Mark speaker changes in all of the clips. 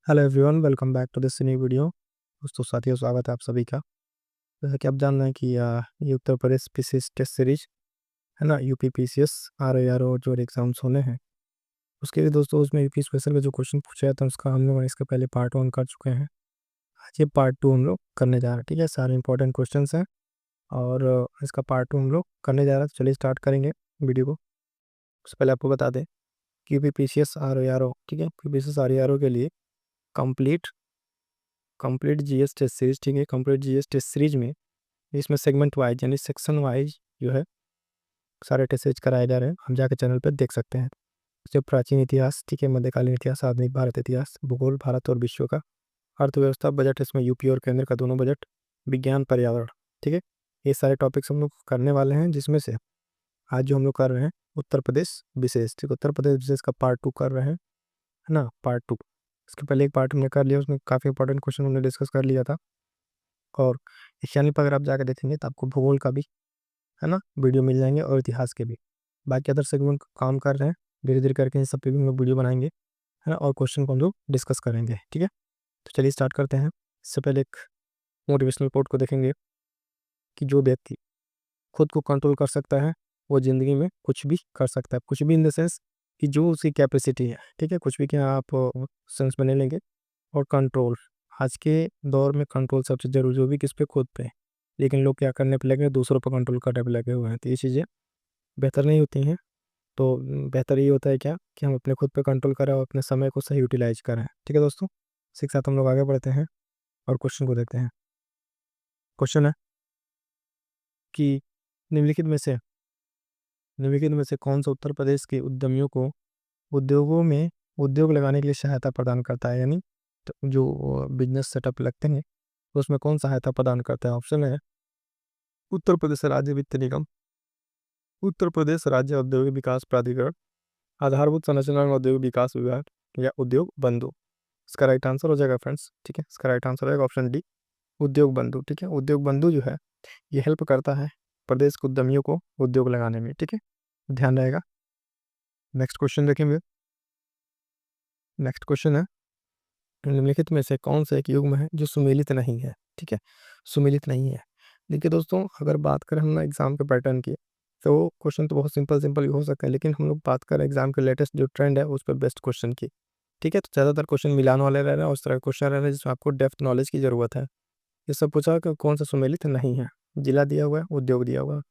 Speaker 1: Hello everyone, welcome back to this new video. दोस्तों साथियों, स्वागत है आप सभी का। जैसा कि आप जान रहे हैं कि ये Uttar Pradesh PCS test series है ना, यूपी पीसीएस आर जो एग्जाम्स होने हैं उसके लिए दोस्तों, उसमें यूपी स्पेशल का जो क्वेश्चन पूछा जाता है उसका हम लोग इसके पहले पार्ट 1 कर चुके हैं। आज ये पार्ट 2 हम लोग करने जा रहे हैं। ठीक है, सारे इंपॉर्टेंट क्वेश्चन हैं और इसका पार्ट 2 हम लोग करने जा रहे हैं। तो चलिए स्टार्ट करेंगे वीडियो को। उससे पहले आपको बता दें कि यूपी पीसीएस आर, ठीक है, पीसीएस आर के लिए complete complete GS test series, ठीक है, कंप्लीट जीएस टेस्ट सीरीज में इसमें सेगमेंट वाइज यानी सेक्शन वाइज जो है सारे टेस्ट सीरीज कराए जा रहे हैं। हम जाके चैनल पर देख सकते हैं। जैसे प्राचीन इतिहास, ठीक है, मध्यकालीन इतिहास, आधुनिक भारत इतिहास, भूगोल, भारत और विश्व का, अर्थव्यवस्था, बजट, इसमें यूपी और केंद्र का दोनों बजट, विज्ञान, पर्यावरण, ठीक है, ये सारे टॉपिक्स हम लोग करने वाले हैं। जिसमें से आज जो हम लोग कर रहे हैं उत्तर प्रदेश विशेष, ठीक, उत्तर प्रदेश विशेष का पार्ट 2 कर रहे हैं, है ना, पार्ट 2। इसके पहले एक पार्ट हमने कर लिया, उसमें काफ़ी इंपॉर्टेंट क्वेश्चन हमने डिस्कस कर लिया था। और इस चैनल पर अगर आप जाकर देखेंगे तो आपको भूगोल का भी, है ना, वीडियो मिल जाएंगे और इतिहास के भी। बाकी अदर सेगमेंट काम कर रहे हैं, धीरे धीरे करके इन सब पे भी हम लोग वीडियो बनाएंगे, है ना, और क्वेश्चन को हम लोग डिस्कस करेंगे। ठीक है, तो चलिए स्टार्ट करते हैं। इससे पहले एक मोटिवेशनल कोट को देखेंगे कि जो व्यक्ति खुद को कंट्रोल कर सकता है वो ज़िंदगी में कुछ भी कर सकता है। कुछ भी इन द सेंस कि जो उसकी कैपेसिटी है, ठीक है, कुछ भी क्या आप सेंस में नहीं लेंगे। और कंट्रोल, आज के दौर में कंट्रोल सबसे जरूरी, जो भी किस पे, खुद पे। लेकिन लोग क्या करने पे लगे हैं, दूसरों पर कंट्रोल करने पे लगे हुए हैं। तो ये चीज़ें बेहतर नहीं होती हैं। तो बेहतर ये होता है क्या कि हम अपने खुद पे कंट्रोल करें और अपने समय को सही यूटिलाइज करें। ठीक है दोस्तों, इसी के साथ हम लोग आगे बढ़ते हैं और क्वेश्चन को देखते हैं। क्वेश्चन है कि निम्नलिखित में से निम्नलिखित में से कौन सा उत्तर प्रदेश के उद्यमियों को उद्योगों में उद्योग लगाने के लिए सहायता प्रदान करता है, यानी तो जो बिजनेस सेटअप लगते हैं तो उसमें कौन सहायता प्रदान करता है। ऑप्शन है उत्तर प्रदेश राज्य वित्त निगम, उत्तर प्रदेश राज्य औद्योगिक विकास प्राधिकरण, आधारभूत संरचना एवं औद्योगिक विकास विभाग, या उद्योग बंधु। इसका राइट आंसर हो जाएगा फ्रेंड्स, ठीक है, इसका राइट आंसर रहेगा ऑप्शन डी, उद्योग बंधु। ठीक है, उद्योग बंधु जो है ये हेल्प करता है प्रदेश के उद्यमियों को उद्योग लगाने में। ठीक है, ध्यान रहेगा। नेक्स्ट क्वेश्चन देखेंगे। नेक्स्ट क्वेश्चन है निम्नलिखित में से कौन सा एक युग्म है जो सुमेलित नहीं है। ठीक है, सुमेलित नहीं है। देखिए दोस्तों, अगर बात करें हम ना एग्जाम के पैटर्न की, तो क्वेश्चन तो बहुत सिंपल सिंपल ही हो सकता है, लेकिन हम लोग बात करें एग्जाम के लेटेस्ट जो ट्रेंड है उस पर बेस्ट क्वेश्चन की। ठीक है, तो ज़्यादातर क्वेश्चन मिलान वाले रह रहे हैं और उस तरह के क्वेश्चन रह रहे हैं जिसमें आपको डेप्थ नॉलेज की ज़रूरत है। ये सब पूछा कि कौन सा सुमेलित नहीं है। जिला दिया हुआ है, उद्योग दिया हुआ है।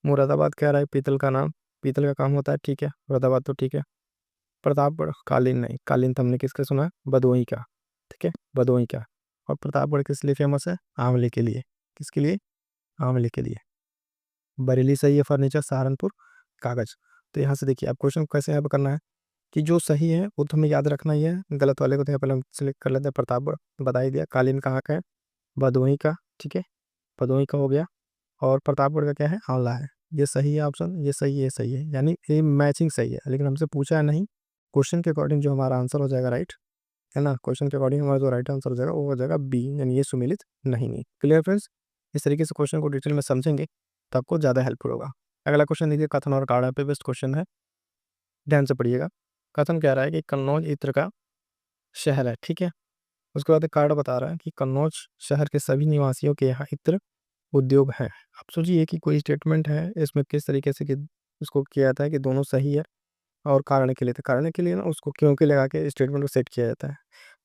Speaker 1: मुरादाबाद कह रहा है पीतल का नाम, पीतल का काम होता है, ठीक है, मुरादाबाद तो ठीक है। प्रतापगढ़, कालीन नहीं, कालीन तो हमने किसका सुना है, भदोही का। ठीक है, भदोही का। और प्रतापगढ़ किस लिए फेमस है, आंवले के लिए। किसके लिए, आंवले के लिए। बरेली सही है, फर्नीचर, सहारनपुर कागज। तो यहाँ से देखिए आप क्वेश्चन कैसे यहाँ पर करना है कि जो सही है वो तो हमें याद रखना ही है, गलत वाले को तो यहाँ पहले हम सिलेक्ट कर लेते हैं। प्रतापगढ़ बता ही दिया, कालीन कहाँ का है, भदोही का, ठीक है, भदोही का हो गया। और प्रतापगढ़ का क्या है, आंवला है। ये सही है ऑप्शन, ये सही है, ये सही है, यानी ये मैचिंग सही है। लेकिन हमसे पूछा है नहीं, क्वेश्चन के अकॉर्डिंग जो हमारा आंसर हो जाएगा राइट, है ना, क्वेश्चन के अकॉर्डिंग हमारा जो राइट आंसर हो जाएगा वो हो जाएगा बी, यानी ये सुमेलित नहीं। क्लियर फ्रेंड्स, इस तरीके से क्वेश्चन को डिटेल में समझेंगे तो आपको ज़्यादा हेल्पफुल होगा। अगला क्वेश्चन देखिए, कथन और काढ़ा पे बेस्ट क्वेश्चन है, ध्यान से पढ़िएगा। कथन कह रहा है कि कन्नौज इत्र का शहर है, ठीक है। उसके बाद एक कार्ड बता रहा है कि कन्नौज शहर के सभी निवासियों के यहाँ इत्र उद्योग है। आप सोचिए कि कोई स्टेटमेंट है, इसमें किस तरीके से कि उसको किया जाता है कि दोनों सही है, और कारण के लिए, तो कारण के लिए ना उसको क्योंकि लगा के स्टेटमेंट को सेट किया जाता है।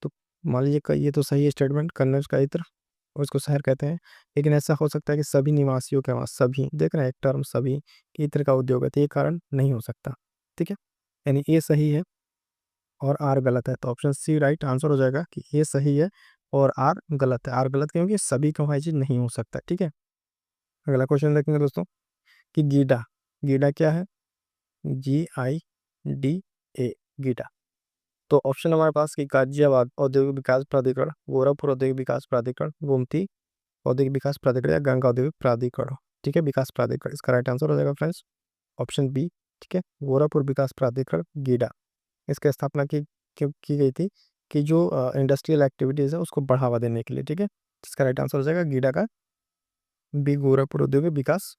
Speaker 1: तो मान लीजिए ये तो सही है स्टेटमेंट, कन्नौज का इत्र और उसको शहर कहते हैं। लेकिन ऐसा हो सकता है कि सभी निवासियों के वहाँ, सभी देख रहे हैं एक टर्म, सभी कि इत्र का उद्योग है, तो ये कारण नहीं हो सकता। ठीक है, यानी ये सही है और आर गलत है। तो ऑप्शन सी राइट आंसर हो जाएगा कि ये सही है और आर गलत है। आर गलत क्योंकि सभी का वहाँ चीज नहीं हो सकता। ठीक है, अगला क्वेश्चन देखेंगे दोस्तों कि गीडा, गीडा क्या है, GIDA, गीडा। तो ऑप्शन हमारे पास कि गाजियाबाद औद्योगिक विकास प्राधिकरण, गोरखपुर औद्योगिक विकास प्राधिकरण, गोमती औद्योगिक विकास प्राधिकरण, या गंगा औद्योगिक प्राधिकरण। ठीक है, विकास प्राधिकरण इसका राइट आंसर हो जाएगा फ्रेंड्स, ऑप्शन बी। ठीक है, गोरखपुर विकास प्राधिकरण गीडा। इसकी स्थापना की गई थी कि जो इंडस्ट्रियल एक्टिविटीज़ है उसको बढ़ावा देने के लिए। ठीक है, इसका राइट आंसर हो जाएगा गीडा का बी, गोरखपुर औद्योगिक विकास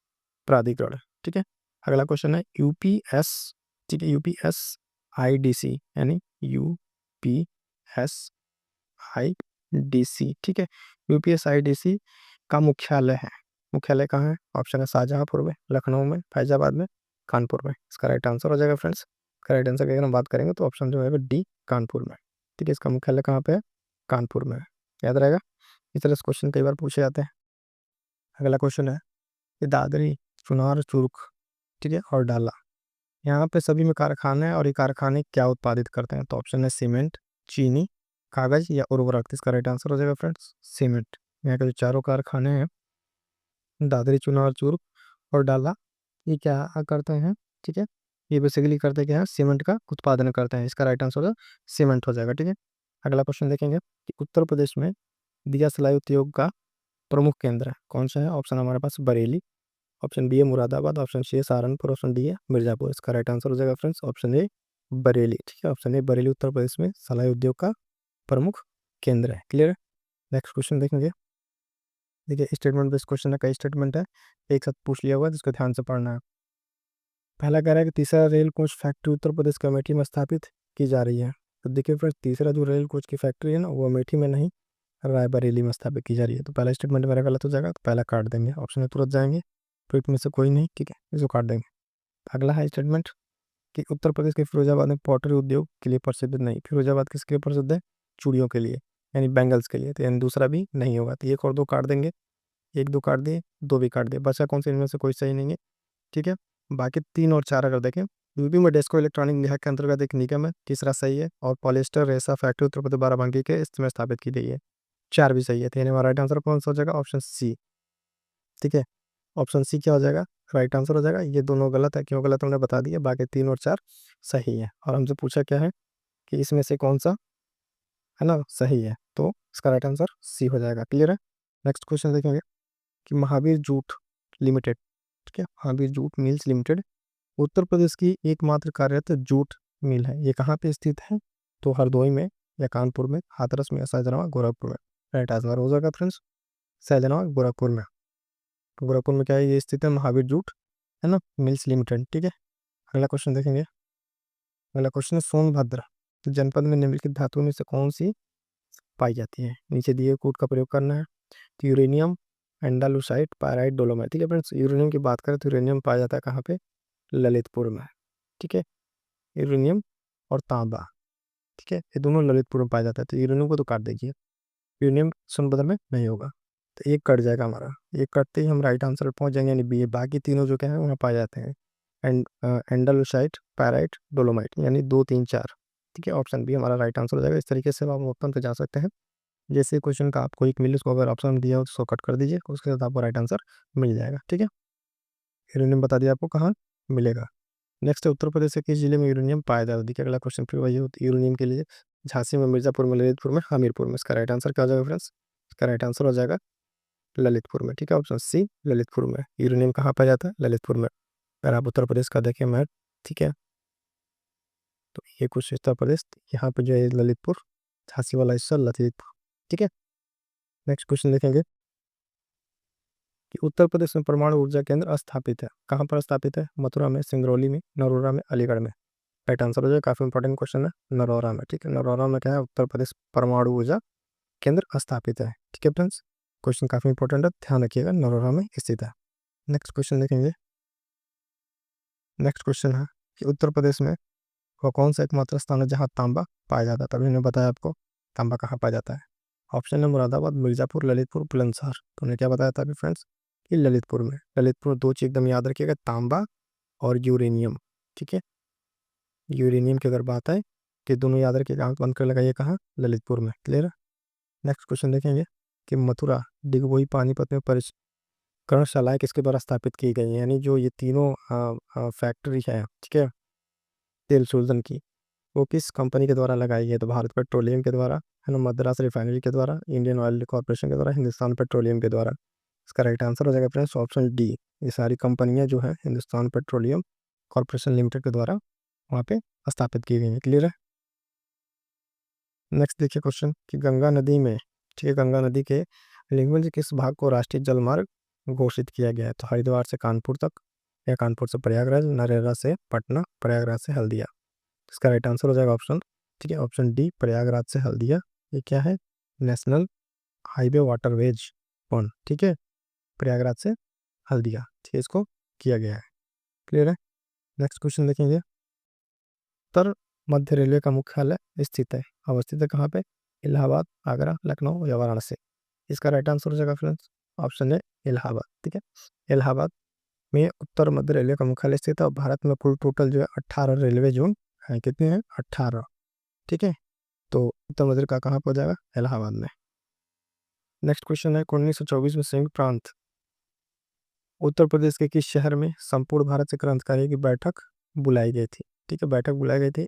Speaker 1: प्राधिकरण। ठीक है, अगला क्वेश्चन है यूपीएस, ठीक है, UPSIDC यानी UPSIDC यूपीएसआईडीसी, ठीक है। यूपीएसआईडीसी का मुख्यालय है, मुख्यालय कहाँ है? ऑप्शन है शाहजहांपुर में, लखनऊ में, फैजाबाद में, कानपुर में। इसका राइट आंसर हो जाएगा फ्रेंड्स। इसका राइट आंसर की अगर हम बात करेंगे तो ऑप्शन जो है डी, कानपुर में, ठीक है। इसका मुख्यालय कहाँ पे है? कानपुर में है। याद रहेगा, इस तरह से क्वेश्चन कई बार पूछे जाते हैं। अगला क्वेश्चन है कि दादरी, चुनार, चुर्क, ठीक है, और डाला, यहाँ पे सभी में कारखाने हैं और ये कारखाने क्या उत्पादित करते हैं? तो ऑप्शन है सीमेंट, चीनी, कागज या उर्वरक। इसका राइट आंसर हो जाएगा फ्रेंड्स सीमेंट। यहाँ के जो चारों कारखाने हैं, दादरी, चुनार, चुर्क और डाला, ये क्या करते हैं? ठीक है, ये बेसिकली करते क्या है? सीमेंट का उत्पादन करते हैं। इसका राइट आंसर होगा सीमेंट हो जाएगा, ठीक है। अगला क्वेश्चन देखेंगे कि उत्तर प्रदेश में दिया सिलाई उद्योग का प्रमुख केंद्र है कौन सा है? ऑप्शन हमारे पास बरेली, ऑप्शन बी है मुरादाबाद, ऑप्शन सी है सहारनपुर, ऑप्शन डी है मिर्जापुर। इसका राइट आंसर हो जाएगा फ्रेंड्स ऑप्शन ए, बरेली, ठीक है। ऑप्शन ए बरेली उत्तर प्रदेश में सिलाई उद्योग का प्रमुख केंद्र है। क्लियर है। नेक्स्ट क्वेश्चन देखेंगे। देखिए स्टेटमेंट बेस्ड क्वेश्चन है, कई स्टेटमेंट है, एक साथ पूछ लिया हुआ है जिसको ध्यान से पढ़ना है। पहला कह रहा है कि तीसरा rail coach factory Uttar Pradesh के अमेठी में स्थापित की जा रही है। तो देखिए फ्रेंड्स, तीसरा जो रेल कोच की फैक्ट्री है ना, वो अमेठी में नहीं, रायबरेली में स्थापित की जा रही है। तो पहला स्टेटमेंट मेरा गलत हो जाएगा, तो पहला काट देंगे, ऑप्शन में तुरंत जाएंगे, तो इसमें से कोई नहीं, ठीक है, इसको काट देंगे। अगला है स्टेटमेंट कि उत्तर प्रदेश के फिरोजाबाद में पॉटरी उद्योग के लिए प्रसिद्ध नहीं। फिरोजाबाद किसके लिए प्रसिद्ध है? चूड़ियों के लिए, यानी बैंगल्स के लिए। तो यानी दूसरा भी नहीं होगा, तो एक और दो काट देंगे, एक दो काट दिए, दो भी काट दिए, बचा कौन से? इनमें से कोई सही नहीं है, ठीक है। बाकी 3 और 4 अगर देखें, यूपी में डेस्को इलेक्ट्रॉनिक निगम के अंतर्गत एक निगम है, तीसरा सही है, और पॉलिएस्टर रेसा फैक्ट्री उत्तर प्रदेश बाराबंकी के इसमें स्थापित की गई है, 4 भी सही है। तो यानी हमारा राइट आंसर कौन सा हो जाएगा? ऑप्शन सी, ठीक है। ऑप्शन सी क्या हो जाएगा? राइट आंसर हो जाएगा। ये दोनों गलत है, क्यों गलत हमने बता दिया, बाकी 3 और 4 सही है। और हमसे पूछा क्या है कि इसमें से कौन सा है ना सही है, तो इसका राइट आंसर सी हो जाएगा। क्लियर है। नेक्स्ट क्वेश्चन देखेंगे कि महावीर जूट लिमिटेड, ठीक है, Mahavir jute mills limited Uttar Pradesh की एकमात्र कार्यरत जूट मिल है, ये कहाँ पे स्थित है? तो हरदोई में, या कानपुर में, हाथरस में, या शाहजहां गोरखपुर में। राइट आंसर हो जाएगा फ्रेंड्स शाहजहां गोरखपुर में। तो गोरखपुर में क्या है? ये स्थित है महावीर जूट, है ना, मिल्स लिमिटेड, ठीक है। अगला क्वेश्चन देखेंगे। अगला क्वेश्चन है सोनभद्र तो जनपद में निम्नलिखित धातुओं में से कौन सी पाई जाती है? नीचे दिए कोड का प्रयोग करना है। तो यूरेनियम, एंडालुसाइट, पायराइट, डोलोमाइट, ठीक है फ्रेंड्स। यूरेनियम की बात करें तो यूरेनियम पाया जाता है कहाँ पे? ललितपुर में, ठीक है। यूरेनियम और तांबा, ठीक है, ये दोनों ललितपुर में पाया जाता है। तो यूरेनियम को तो काट देखिए, यूरेनियम सोनभद्र में नहीं होगा, तो एक कट जाएगा हमारा, एक कटते ही हम राइट आंसर पर पहुंच जाएंगे, यानी बी। बाकी तीनों जो क्या है वहाँ पाए जाते हैं, एंडालुसाइट, पैराइट, डोलोमाइट, यानी 2, 3, 4, ठीक है। ऑप्शन बी हमारा राइट आंसर हो जाएगा। इस तरीके से आप ऑप्शन पे जा सकते हैं। जैसे क्वेश्चन का आपको एक मिले, उसको अगर ऑप्शन दिया हो तो उसको कट कर दीजिए, उसके साथ आपको राइट आंसर मिल जाएगा, ठीक है। यूरेनियम बता दिया आपको कहाँ मिलेगा। नेक्स्ट है उत्तर प्रदेश के किस जिले में यूरेनियम पाया जाता है? देखिए अगला क्वेश्चन फिर वही होती है, यूरेनियम के लिए झांसी में, मिर्जापुर में, ललितपुर में, हमीरपुर में। इसका राइट आंसर क्या हो जाएगा फ्रेंड्स? इसका राइट आंसर हो जाएगा ललितपुर में, ठीक है। ऑप्शन सी ललितपुर में। यूरेनियम कहाँ पाया जाता है? ललितपुर में। अगर आप उत्तर प्रदेश का देखें मैप, ठीक है, तो ये कुछ उत्तर प्रदेश, यहाँ पे जो है ललितपुर, झांसी वाला हिस्सा ललितपुर, ठीक है। नेक्स्ट क्वेश्चन देखेंगे कि उत्तर प्रदेश में परमाणु ऊर्जा केंद्र स्थापित है, कहाँ पर स्थापित है? मथुरा में, सिंगरौली में, नरोरा में, अलीगढ़ में। राइट आंसर हो जाएगा, काफी इंपॉर्टेंट क्वेश्चन है, नरोरा में, ठीक है। नरोरा में क्या है? उत्तर प्रदेश परमाणु ऊर्जा केंद्र स्थापित है, ठीक है फ्रेंड्स। क्वेश्चन काफी इंपॉर्टेंट है, ध्यान रखिएगा, नरोरा में स्थित है। नेक्स्ट क्वेश्चन देखेंगे। नेक्स्ट क्वेश्चन है कि उत्तर प्रदेश में वो कौन सा एकमात्र स्थान है जहाँ तांबा पाया जाता है? तभी मैंने बताया आपको तांबा कहाँ पाया जाता है। ऑप्शन है मुरादाबाद, मिर्जापुर, ललितपुर, बुलंदशहर। तो उन्हें क्या बताया था अभी फ्रेंड्स कि ललितपुर में। ललितपुर में 2 चीज एकदम याद रखिएगा, तांबा और यूरेनियम, ठीक है। यूरेनियम की अगर बात है कि दोनों याद रखिएगा, आंख बंद कर लगाइए, कहाँ? ललितपुर में। क्लियर है। नेक्स्ट क्वेश्चन देखेंगे कि मथुरा, डिगबोई, पानीपत में परिष्करणशालाएं किसके द्वारा स्थापित की गई हैं? यानी जो ये तीनों फैक्ट्री है, ठीक है, तेल शोधन की, वो किस कंपनी के द्वारा लगाई गई है? तो भारत पेट्रोलियम के द्वारा, है ना, मद्रास रिफाइनरी के द्वारा, इंडियन ऑयल कॉर्पोरेशन के द्वारा, हिंदुस्तान पेट्रोलियम के द्वारा। इसका राइट आंसर हो जाएगा फ्रेंड्स ऑप्शन डी। ये सारी कंपनियां जो है हिंदुस्तान पेट्रोलियम कॉर्पोरेशन लिमिटेड के द्वारा वहाँ पे स्थापित की गई है। क्लियर है। नेक्स्ट देखिए क्वेश्चन कि गंगा नदी में, ठीक है, गंगा नदी के निम्नलिखित किस भाग को राष्ट्रीय जलमार्ग घोषित किया गया है? तो हरिद्वार से कानपुर तक, या कानपुर से प्रयागराज, नरेला से पटना, प्रयागराज से हल्दिया। इसका राइट आंसर हो जाएगा ऑप्शन, ठीक है, ऑप्शन डी, प्रयागराज से हल्दिया। ये क्या है? नेशनल हाईवे वाटरवेज कौन, ठीक है, प्रयागराज से हल्दिया, ठीक है, इसको किया गया है। क्लियर है। नेक्स्ट क्वेश्चन देखेंगे। उत्तर मध्य रेलवे का मुख्यालय स्थित है, अवस्थित है कहाँ पे? इलाहाबाद, आगरा, लखनऊ या वाराणसी। इसका राइट आंसर हो जाएगा फ्रेंड्स ऑप्शन है इलाहाबाद, ठीक है। इलाहाबाद में उत्तर मध्य रेलवे का मुख्यालय स्थित है और भारत में कुल टोटल जो है 18 रेलवे जोन है। कितने हैं? 18, ठीक है। तो उत्तर मध्य का कहाँ पर हो जाएगा? इलाहाबाद में। नेक्स्ट क्वेश्चन है 1924 में संयुक्त प्रांत उत्तर प्रदेश के किस शहर में संपूर्ण भारत से क्रांतिकारी की बैठक बुलाई गई थी? ठीक है, बैठक बुलाई गई थी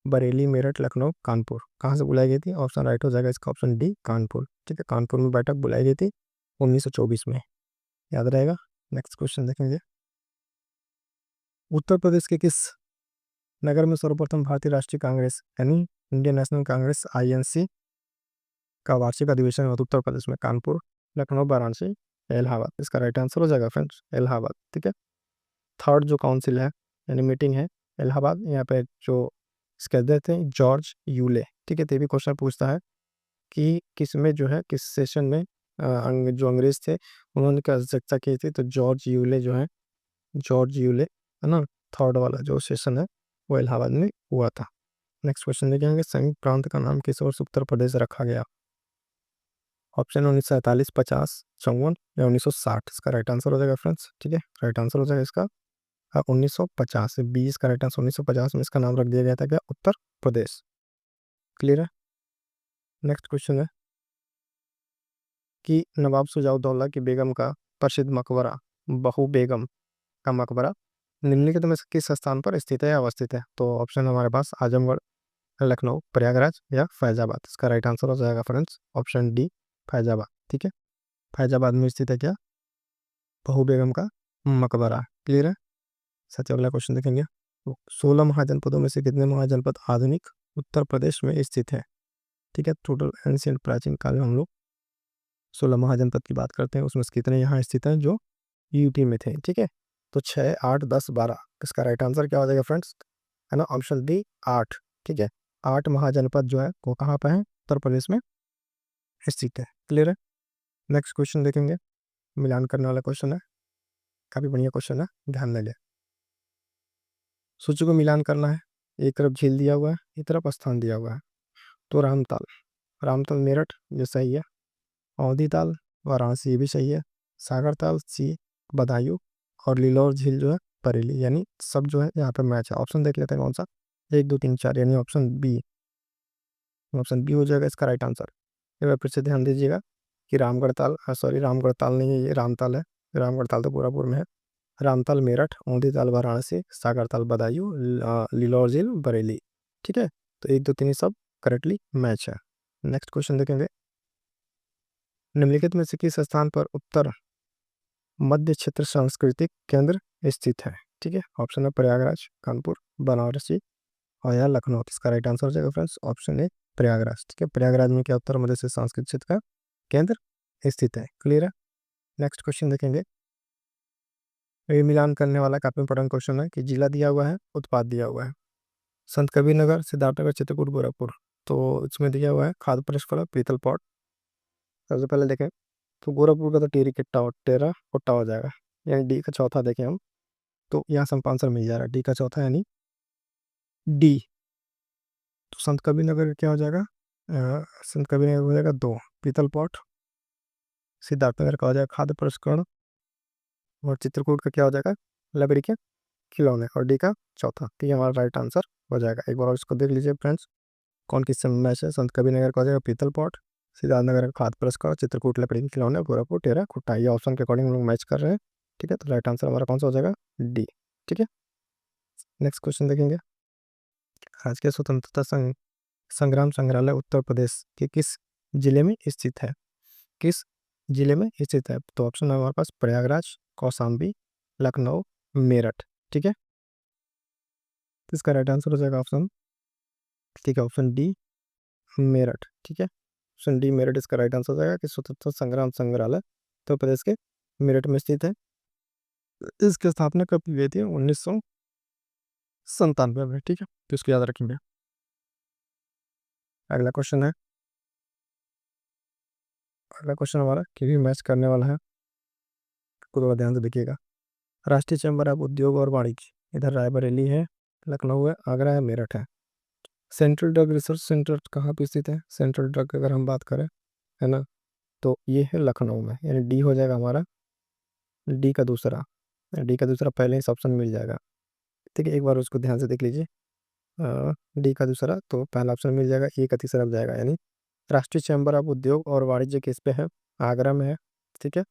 Speaker 1: बरेली, मेरठ, लखनऊ, कानपुर। कहाँ से बुलाई गई थी? ऑप्शन राइट हो जाएगा इसका ऑप्शन डी, कानपुर, ठीक है। कानपुर में बैठक बुलाई गई थी 1924 में, याद रहेगा। नेक्स्ट क्वेश्चन देखेंगे। उत्तर प्रदेश के किस नगर में सर्वप्रथम भारतीय राष्ट्रीय कांग्रेस यानी इंडियन नेशनल कांग्रेस आईएनसी का वार्षिक अधिवेशन हुआ? उत्तर प्रदेश में कानपुर, लखनऊ, वाराणसी, इलाहाबाद। इसका राइट आंसर हो जाएगा फ्रेंड्स इलाहाबाद, ठीक है। थर्ड जो काउंसिल है यानी मीटिंग है इलाहाबाद, यहाँ पे जो इसके अध्यक्ष थे जॉर्ज यूले, ठीक है। तो ये भी क्वेश्चन पूछता है कि किस में जो है किस सेशन में जो अंग्रेज थे उन्होंने क्या अध्यक्षता की थी? तो जॉर्ज यूले जो है, जॉर्ज यूले, है ना। थर्ड वाला जो सेशन है वो इलाहाबाद में हुआ था। नेक्स्ट क्वेश्चन देखेंगे। संयुक्त प्रांत का नाम किस वर्ष उत्तर प्रदेश रखा गया? ऑप्शन 1947, 50, 54 या 1960। इसका राइट आंसर हो जाएगा फ्रेंड्स, ठीक है। राइट आंसर हो जाएगा इसका 1950 से 20 का राइट आंसर। 1950 में इसका नाम रख दिया गया था क्या? उत्तर प्रदेश। क्लियर है। नेक्स्ट क्वेश्चन है कि नवाब सुजाउद्दौला की बेगम का प्रसिद्ध मकबरा बहू बेगम का मकबरा निम्नलिखित में से किस स्थान पर स्थित है या अवस्थित है? तो ऑप्शन हमारे पास आजमगढ़, लखनऊ, प्रयागराज या फैजाबाद। इसका राइट आंसर हो जाएगा फ्रेंड्स ऑप्शन डी, फैजाबाद, ठीक है। फैजाबाद में स्थित है क्या? बहू बेगम का मकबरा। क्लियर है। सच, अगला क्वेश्चन देखेंगे। 16 महाजनपदों में से कितने महाजनपद आधुनिक उत्तर प्रदेश में स्थित है? ठीक है, टोटल एंशियंट प्राचीन काल में हम लोग 16 महाजनपद की बात करते हैं, उसमें से कितने यहाँ स्थित हैं जो यूटी में थे? ठीक है, तो 6, 8, 10, 12। इसका राइट आंसर क्या हो जाएगा फ्रेंड्स? है ना, ऑप्शन डी 8, ठीक है। 8 महाजनपद जो है वो कहाँ पे है? उत्तर प्रदेश में स्थित है। क्लियर है। नेक्स्ट क्वेश्चन देखेंगे। मिलान करने वाला क्वेश्चन है, काफ़ी बढ़िया क्वेश्चन है, ध्यान देंगे। सूची को मिलान करना है। एक तरफ झील दिया हुआ है, एक तरफ स्थान दिया हुआ है। तो रामताल, रामताल मेरठ ये सही है। औंधी ताल वाराणसी ये भी सही है। सागर ताल सी, बदायूं, और लीलौर झील जो है बरेली। यानी सब जो है यहाँ पे मैच है। ऑप्शन देख लेते हैं कौन सा, 1, 2, 3, 4, यानी ऑप्शन बी, ऑप्शन बी हो जाएगा इसका राइट आंसर। एक बार फिर से ध्यान दीजिएगा कि रामगढ़ ताल, सॉरी रामगढ़ ताल नहीं है, ये रामताल है। रामगढ़ ताल तो पूरापुर में है। रामताल मेरठ, औंधी ताल वाराणसी, सागर ताल बदायूं, लीलौर झील बरेली, ठीक है। तो 1, 2, 3 सब करेक्टली मैच है। नेक्स्ट क्वेश्चन देखेंगे। निम्नलिखित में से किस स्थान पर उत्तर मध्य क्षेत्र सांस्कृतिक केंद्र स्थित है? ठीक है, ऑप्शन है प्रयागराज, कानपुर, बनारसी और या लखनऊ। इसका राइट आंसर हो जाएगा फ्रेंड्स ऑप्शन ए, प्रयागराज, ठीक है। प्रयागराज में क्या उत्तर मध्य से सांस्कृतिक क्षेत्र का केंद्र स्थित है। क्लियर है। नेक्स्ट क्वेश्चन देखेंगे। ये मिलान करने वाला काफी इंपॉर्टेंट क्वेश्चन है कि जिला दिया हुआ है, उत्पाद दिया हुआ है। संत कबीर नगर, सिद्धार्थनगर, चित्रकूट, गोरखपुर। तो इसमें दिया हुआ है खाद्य प्रश्न पीतल पॉट। सबसे पहले देखें तो गोरखपुर का तो टेरी किट्टा और टेरा कोट्टा हो जाएगा, यानी डी का चौथा देखें हम तो यहाँ से हमको आंसर मिल जा रहा है डी का चौथा यानी डी। तो संत कबीर नगर क्या हो जाएगा? संत कबीर नगर हो जाएगा 2, पीतल पॉट। सिद्धार्थनगर का हो जाएगा खाद्य प्रसंस्करण। और चित्रकूट का क्या हो जाएगा? लकड़ी के खिलौने। और डी का चौथा, तो ये हमारा राइट आंसर हो जाएगा। एक बार और इसको देख लीजिए फ्रेंड्स, कौन किस समय मैच है। संत कबीर नगर का हो जाएगा पीतल पॉट, सिद्धार्थनगर का खाद्य प्रसंस्करण, चित्रकूट लकड़ी के खिलौने, गोरखपुर टेरा खुट्टा। ये ऑप्शन के अकॉर्डिंग हम लोग मैच कर रहे हैं, ठीक है। तो राइट आंसर हमारा कौन सा हो जाएगा? डी, ठीक है। नेक्स्ट क्वेश्चन देखेंगे। राजकीय स्वतंत्रता संग्राम संग्रहालय उत्तर प्रदेश के किस जिले में स्थित है? किस जिले में स्थित है? तो ऑप्शन है हमारे पास प्रयागराज, कौशाम्बी, लखनऊ, मेरठ, ठीक है। तो इसका राइट आंसर हो जाएगा ऑप्शन, ठीक है, ऑप्शन डी, मेरठ, ठीक है। ऑप्शन डी मेरठ इसका राइट आंसर हो जाएगा कि स्वतंत्रता संग्राम संग्रहालय उत्तर प्रदेश के मेरठ में स्थित है। इसकी स्थापना कब की गई थी? 1997 में, ठीक है। तो इसको याद रखेंगे। अगला क्वेश्चन है अगला क्वेश्चन हमारा कि भी मैच करने वाला है, को थोड़ा ध्यान से देखिएगा। राष्ट्रीय चैम्बर ऑफ उद्योग और वाणिज्य इधर रायबरेली है, लखनऊ है, आगरा है, मेरठ है। सेंट्रल ड्रग रिसर्च सेंटर कहाँ पे स्थित है? सेंट्रल ड्रग अगर हम बात करें, है ना, तो ये है लखनऊ में, यानी डी हो जाएगा हमारा, डी का दूसरा पहले ही ऑप्शन मिल जाएगा। ठीक है, एक बार उसको ध्यान से देख लीजिए। डी का दूसरा तो पहला ऑप्शन मिल जाएगा, ए का तीसरा जाएगा, यानी राष्ट्रीय चैम्बर ऑफ उद्योग और वाणिज्य किस पे है? आगरा में है। ठीक है,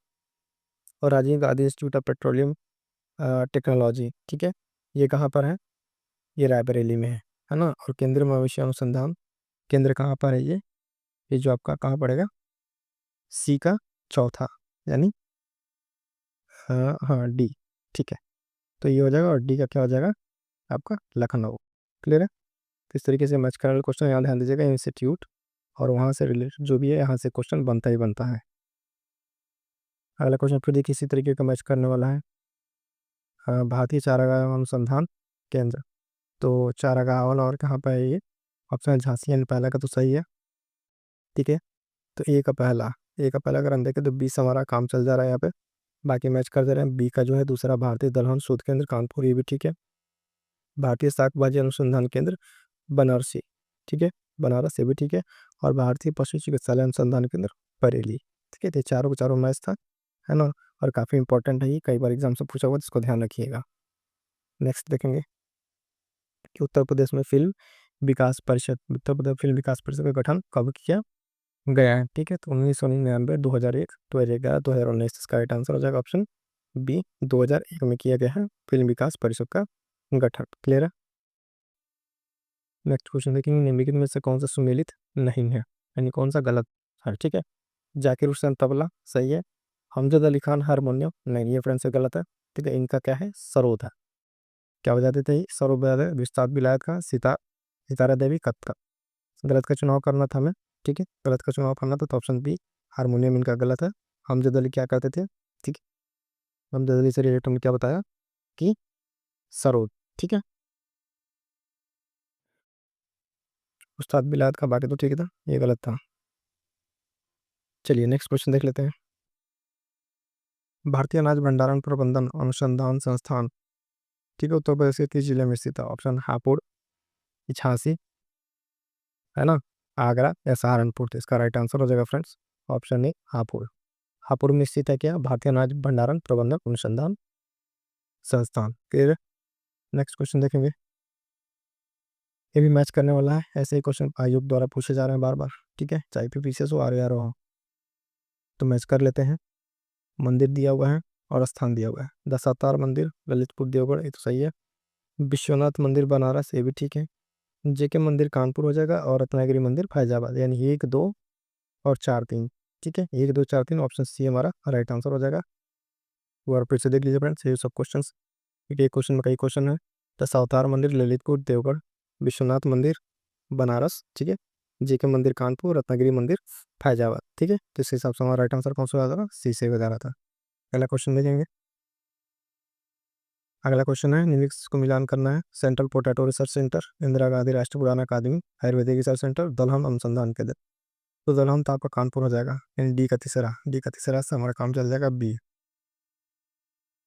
Speaker 1: और Rajiv Gandhi institute of petroleum technology, ठीक है, ये कहाँ पर है? ये रायबरेली में है ना। और केंद्रीय मवेशी अनुसंधान केंद्र कहाँ पर है? ये जो आपका कहाँ पड़ेगा? सी का चौथा, यानी हाँ हाँ डी। ठीक है, तो ये हो जाएगा, और डी का क्या हो जाएगा आपका? लखनऊ। क्लियर है? तो इस तरीके से मैच करने वाले क्वेश्चन यहाँ ध्यान दीजिएगा, इंस्टीट्यूट और वहाँ से रिलेटेड जो भी है यहाँ से क्वेश्चन बनता ही बनता है। अगला क्वेश्चन फिर देखिए इसी तरीके का मैच करने वाला है। भारतीय चारागाह अनुसंधान केंद्र, तो चारागाह वाला और कहाँ पर है ये? ऑप्शन झांसी, यानी पहला का तो सही है। ठीक है, तो ए का पहला अगर हम देखें तो बी से हमारा काम चल जा रहा है यहाँ पे, बाकी मैच कर दे रहे हैं। बी का जो है दूसरा भारतीय दलहन शोध केंद्र कानपुर, ये भी ठीक है। भारतीय शाकभाजी अनुसंधान केंद्र बनारसी, ठीक है, बनारस, ये भी ठीक है। और भारतीय पशु चिकित्सालय अनुसंधान केंद्र बरेली। ठीक है, तो ये चारों के चारों मैच था, है ना, और काफ़ी इंपॉर्टेंट है, ये कई बार एग्जाम से पूछा हुआ, जिसको ध्यान रखिएगा। नेक्स्ट देखेंगे कि उत्तर प्रदेश फिल्म विकास परिषद का गठन कब किया गया है? ठीक है, तो 1999, 2001, 2011, 2019, इसका राइट आंसर हो जाएगा ऑप्शन बी, 2001 में किया गया है फिल्म विकास परिषद का गठन। क्लियर है? नेक्स्ट क्वेश्चन देखेंगे, निम्नलिखित में से कौन सा सुमेलित नहीं है, यानी कौन सा गलत है? ठीक है, जाकिर हुसैन तबला सही है, हमजद अली खान हारमोनियम नहीं, ये फ्रेंड से गलत है। ठीक है, इनका क्या है? सरोद है। क्या बजा देते हैं? सरोद बजा दे, विस्तार विलायत का सितारा देवी कत्का। गलत का चुनाव करना था हमें। ठीक है, गलत का चुनाव करना था, तो ऑप्शन बी हारमोनियम इनका गलत है। हमजद अली क्या करते थे? ठीक है, हमजद अली से रिलेटेड हमने क्या बताया कि सरोद। ठीक है, उस्ताद बिलायत का बाकी तो ठीक था, ये गलत था। चलिए नेक्स्ट क्वेश्चन देख लेते हैं। भारतीय अनाज भंडारण प्रबंधन अनुसंधान संस्थान, ठीक है, उत्तर प्रदेश के किस जिले में स्थित है? ऑप्शन हापुड़, झांसी, है ना, आगरा या सहारनपुर। तो इसका राइट आंसर हो जाएगा फ्रेंड्स ऑप्शन ए हापुड़। हापुड़ में स्थित है क्या? भारतीय अनाज भंडारण प्रबंधन अनुसंधान संस्थान। क्लियर? नेक्स्ट क्वेश्चन देखेंगे, ये भी मैच करने वाला है, ऐसे ही क्वेश्चन आयोग द्वारा पूछे जा रहे हैं बार बार। ठीक है, चाहे पीपीसीएस हो आर हो, तो मैच कर लेते हैं। मंदिर दिया हुआ है और स्थान दिया हुआ है, दशावतार मंदिर ललितपुर देवगढ़, ये तो सही है। विश्वनाथ मंदिर बनारस, ये भी ठीक है। जेके मंदिर कानपुर हो जाएगा, और रत्नागिरी मंदिर फैजाबाद, यानी 1, 2 और 4, 3। ठीक है, 1, 2, 4, 3, ऑप्शन सी हमारा राइट आंसर हो जाएगा। वो और फिर से देख लीजिए फ्रेंड्स, ये सब क्वेश्चन, क्योंकि एक क्वेश्चन में कई क्वेश्चन है। दशावतार मंदिर ललितपुर देवगढ़, विश्वनाथ मंदिर बनारस, ठीक है, जेके मंदिर कानपुर, रत्नागिरी मंदिर फैजाबाद। ठीक है, तो इस हिसाब से हमारा राइट आंसर कौन सा आ जाएगा? सी से बता रहा था। अगला क्वेश्चन देखेंगे। अगला क्वेश्चन है, निम्नलिखित को मिलान करना है। Central potato research centre, Indira Gandhi राष्ट्रीय उद्यान अकादमी, आयुर्वेदिक रिसर्च सेंटर, दलहन अनुसंधान केंद्र। तो दलहन तो आपका कानपुर हो जाएगा, यानी डी का तीसरा से हमारा काम चल जाएगा बी।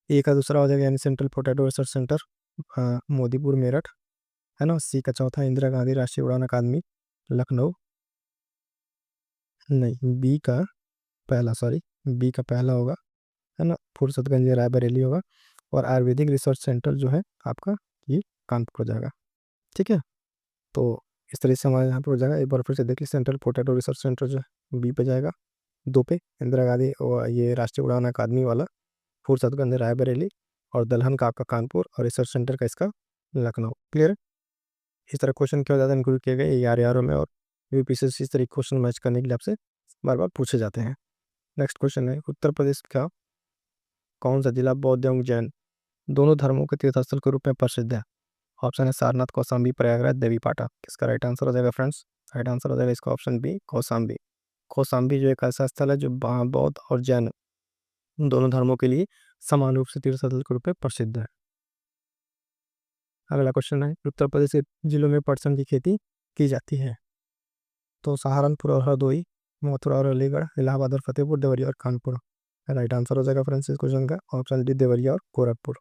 Speaker 1: ए का दूसरा हो जाएगा, यानी central potato research centre Modipur Meerut, है ना। सी का चौथा इंदिरा गांधी राष्ट्रीय उड़ान अकादमी लखनऊ, नहीं, बी का पहला होगा, है ना, फुर्सतगंज या रायबरेली होगा। और आयुर्वेदिक रिसर्च सेंटर जो है आपका, ये कानपुर हो जाएगा। ठीक है, तो इस तरह से हमारे यहाँ पर हो जाएगा। एक बार फिर से देखिए, सेंट्रल पोटैटो रिसर्च सेंटर जो है बी पे जाएगा, 2 पे इंदिरा गांधी और ये राष्ट्रीय उड़ान अकादमी वाला फुर्सतगंज रायबरेली, और दलहन का आपका कानपुर, और रिसर्च सेंटर का इसका लखनऊ। क्लियर है? इस तरह क्वेश्चन क्यों ज़्यादा इंक्लूड किए गए ये आर में, और यूपीएससी से इस तरह क्वेश्चन मैच करने के लिए आपसे बार बार पूछे जाते हैं। नेक्स्ट क्वेश्चन है, उत्तर प्रदेश का कौन सा जिला बौद्ध एवं जैन दोनों धर्मों के तीर्थस्थल के रूप में प्रसिद्ध है? ऑप्शन है सारनाथ, कौशाम्बी, प्रयागराज, देवीपाटन। किसका राइट आंसर हो जाएगा फ्रेंड्स? राइट आंसर हो जाएगा इसका ऑप्शन बी, कौशाम्बी। कौशाम्बी जो एक ऐसा स्थल है जो बौद्ध और जैन दोनों धर्मों के लिए समान रूप से तीर्थस्थल के रूप में प्रसिद्ध है। अगला क्वेश्चन है, उत्तर प्रदेश के जिलों में पटसन की खेती की जाती है? तो सहारनपुर और हरदोई, मथुरा और अलीगढ़, इलाहाबाद और फतेहपुर, देवरिया और कानपुर। राइट आंसर हो जाएगा फ्रेंड्स इस क्वेश्चन का ऑप्शन डी, देवरिया और गोरखपुर।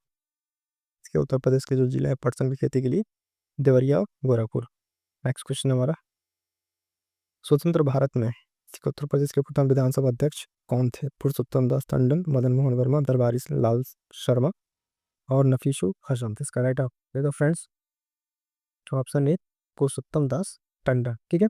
Speaker 1: इसके उत्तर प्रदेश के जो जिले हैं पटसन की खेती के लिए, देवरिया और गोरखपुर। नेक्स्ट क्वेश्चन हमारा, स्वतंत्र भारत में उत्तर प्रदेश के प्रथम विधानसभा अध्यक्ष कौन थे? पुरुषोत्तम दास टंडन, मदन मोहन वर्मा, दरबारी लाल शर्मा और नफीसु हसन। इसका right answer friends option A, Purushottam Das Tandon. ठीक है,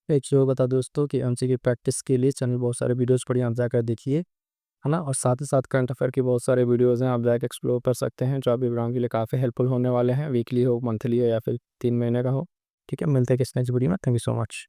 Speaker 1: एक चीज़ बता दोस्तों कि एमसी की प्रैक्टिस के लिए चैनल बहुत सारे वीडियोस पढ़िए, आप जाकर देखिए, है ना। और साथ ही साथ करंट अफेयर की बहुत सारे वीडियोस हैं, आप जाकर एक्सप्लोर कर सकते हैं, जो आप एग्जाम के लिए काफ़ी हेल्पफुल होने वाले हैं। वीकली हो, मंथली हो या फिर 3 महीने का हो। ठीक है, मिलते हैं किस नेक्स्ट वीडियो में। Thank you so much.